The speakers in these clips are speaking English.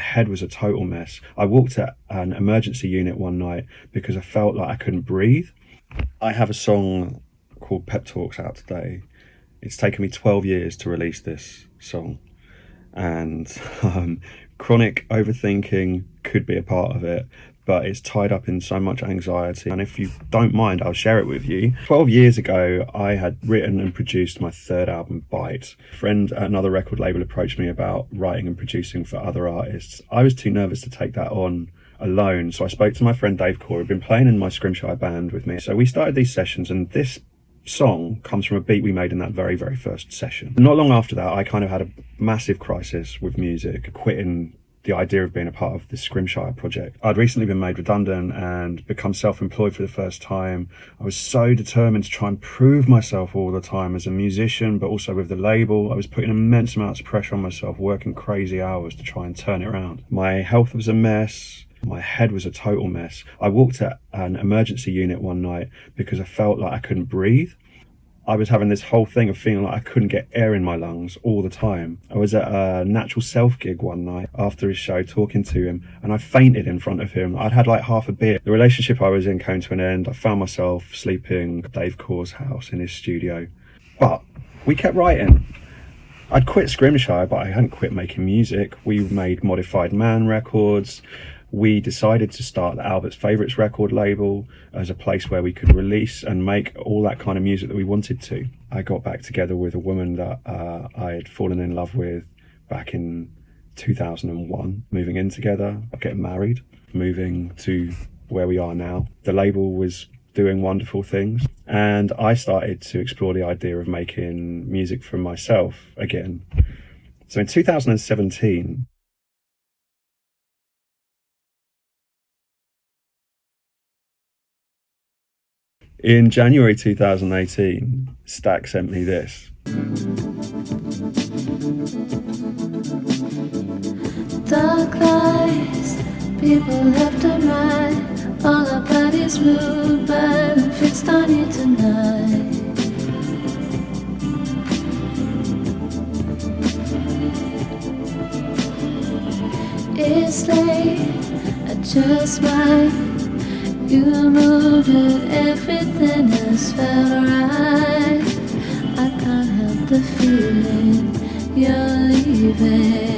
head was a total mess. I walked at an emergency unit one night because I felt like I couldn't breathe. I have a song called Pep Talks out today. It's taken me 12 years to release this song, and chronic overthinking could be a part of it, but it's tied up in so much anxiety. And if you don't mind, I'll share it with you. 12 years ago, I had written and produced my third album, Bite. A friend at another record label approached me about writing and producing for other artists. I was too nervous to take that on alone, so I spoke to my friend Dave Core, who'd been playing in my Scrimshire band with me. So we started these sessions, and this song comes from a beat we made in that very first session. Not long after that, I kind of had a massive crisis with music, quitting the idea of being a part of the Scrimshire project. I'd recently been made redundant and become self-employed for the first time. I was so determined to try and prove myself all the time as a musician, but also with the label. I was putting immense amounts of pressure on myself, working crazy hours to try and turn it around. My health was a mess. My head was a total mess. I walked at an emergency unit one night because I felt like I couldn't breathe. I was having this whole thing of feeling like I couldn't get air in my lungs all the time. I was at a Natural Self gig one night after his show, talking to him, and I fainted in front of him. I'd had like half a beer. The relationship I was in came to an end. I found myself sleeping at Dave Core's house in his studio. But we kept writing. I'd quit Scrimshire, but I hadn't quit making music. We made Modified Man records. We decided to start the Albert's Favourites record label as a place where we could release and make all that kind of music that we wanted to. I got back together with a woman that I had fallen in love with back in 2001, moving in together, getting married, moving to where we are now. The label was doing wonderful things, and I started to explore the idea of making music for myself again. So in 2017, in January 2018, Stack sent me this. Dark lies, people left to mind. All our bodies moved by and fixed on you tonight. It's late, I just might. You moved it, everything has felt right. I can't help the feeling you're leaving.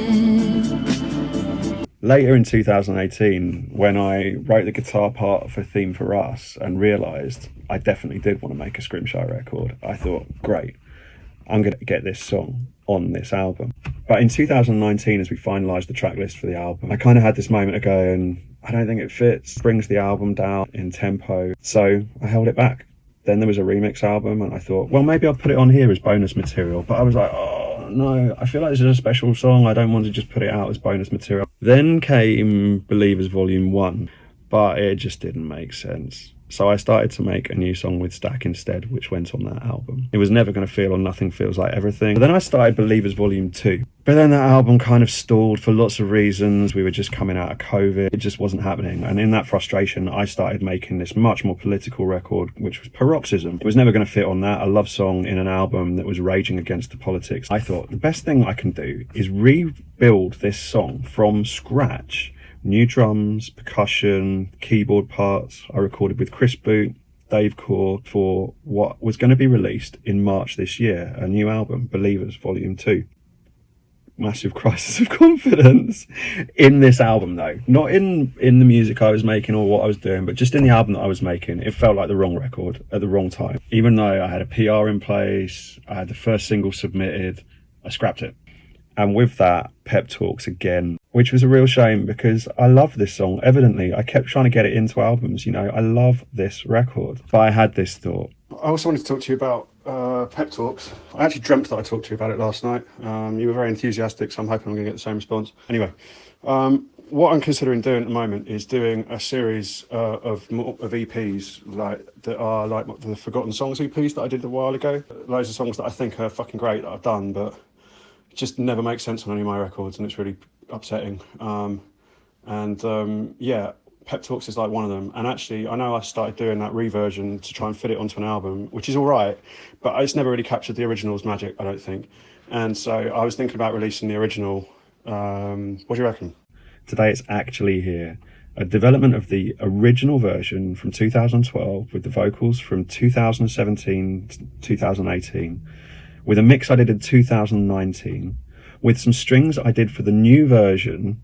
Later in 2018, when I wrote the guitar part for Theme for Us and realised I definitely did want to make a Scrimshire record, I thought, great, I'm going to get this song on this album. But in 2019, as we finalised the track list for the album, I kind of had this moment of going, I don't think it fits, brings the album down in tempo, so I held it back. Then there was a remix album, and I thought, well, maybe I'll put it on here as bonus material, but I was like, oh no, I feel like this is a special song, I don't want to just put it out as bonus material. Then came Believers Volume 1, but it just didn't make sense. So I started to make a new song with Stack instead, which went on that album. It was Never Gonna Feel or Nothing Feels Like Everything. But then I started Believers Volume 2. But then that album kind of stalled for lots of reasons. We were just coming out of COVID. It just wasn't happening. And in that frustration, I started making this much more political record, which was Paroxysm. It was never going to fit on that, a love song in an album that was raging against the politics. I thought the best thing I can do is rebuild this song from scratch. New drums, percussion, keyboard parts. I recorded with Chris Boot, Dave Core, for what was going to be released in March this year, a new album, Believers Volume 2. Massive crisis of confidence in this album though. Not in the music I was making or what I was doing, but just in the album that I was making. It felt like the wrong record at the wrong time. Even though I had a PR in place, I had the first single submitted, I scrapped it. And with that, Pep Talks again, which was a real shame because I love this song. Evidently, I kept trying to get it into albums, you know, I love this record. But I had this thought. I also wanted to talk to you about Pep Talks. I actually dreamt that I talked to you about it last night. You were very enthusiastic, so I'm hoping I'm going to get the same response. Anyway, what I'm considering doing at the moment is doing a series of EPs that are like the Forgotten Songs EPs that I did a while ago. Loads of songs that I think are fucking great that I've done, but just never makes sense on any of my records, and it's really upsetting. Yeah, Pep Talks is like one of them. And actually, I know I started doing that reversion to try and fit it onto an album, which is all right, but it's never really captured the original's magic, I don't think. And so I was thinking about releasing the original. What do you reckon? Today it's actually here. A development of the original version from 2012 with the vocals from 2017 to 2018, with a mix I did in 2019, with some strings I did for the new version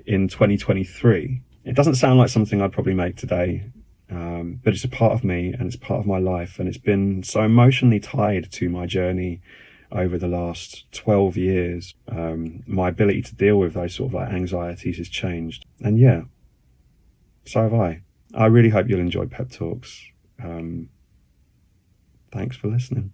in 2023. It doesn't sound like something I'd probably make today, but it's a part of me and it's part of my life, and it's been so emotionally tied to my journey over the last 12 years. My ability to deal with those sort of like anxieties has changed, and yeah, so have I. I really hope you'll enjoy Pep Talks. Thanks for listening.